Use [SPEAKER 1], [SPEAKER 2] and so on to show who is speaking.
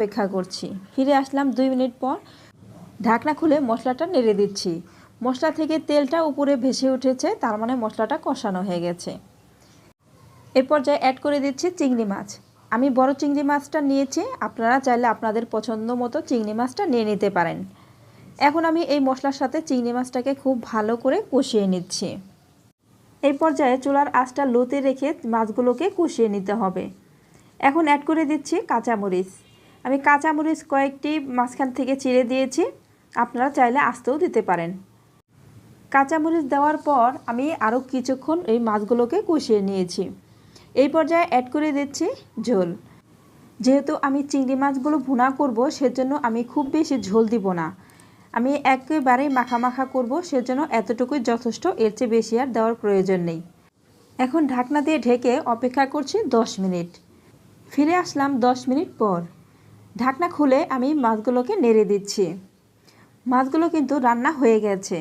[SPEAKER 1] অপেক্ষা করছি। ফিরে আসলাম 2 মিনিট পর। ঢাকনা খুলে মশলাটা নেড়ে দিচ্ছি। মশলা থেকে তেলটা উপরে ভেসে উঠেছে, তার মানে মশলাটা কষানো হয়ে গেছে। এ পর্যায়ে অ্যাড করে দিচ্ছি চিংড়ি মাছ। আমি বড় চিংড়ি মাছটা নিয়েছি, আপনারা চাইলে আপনাদের পছন্দ মতো চিংড়ি মাছটা নিয়ে নিতে পারেন। এখন আমি এই মশলার সাথে চিংড়ি মাছটাকে খুব ভালো করে কষিয়ে নিচ্ছি। এই পর্যায়ে চুলার আঁচটা লোতে রেখে মাছগুলোকে কষিয়ে নিতে হবে। এখন অ্যাড করে দিচ্ছি কাঁচামরিচ। আমি কাঁচামরিচ কয়েকটি মাঝখান থেকে চিড়ে দিয়েছি, আপনারা চাইলে আস্তেও দিতে পারেন। কাঁচামরিচ দেওয়ার পর আমি আরও কিছুক্ষণ এই মাছগুলোকে কষিয়ে নিয়েছি। এই পর্যায়ে অ্যাড করে দিচ্ছি ঝোল। যেহেতু আমি চিংড়ি মাছগুলো ভুনা করব, সেজন্য আমি খুব বেশি ঝোল দিব না। আমি একেবারেই মাখা মাখা করব, সেজন্য এতটুকুই যথেষ্ট, এর চেয়ে বেশি আর দেওয়ার প্রয়োজন নেই। এখন ঢাকনা দিয়ে ঢেকে অপেক্ষা করছি 10 মিনিট। ফিরে আসলাম 10 মিনিট পর। ঢাকনা খুলে আমি মাছগুলোকে নেড়ে দিচ্ছি। মাছগুলো কিন্তু রান্না হয়ে গেছে।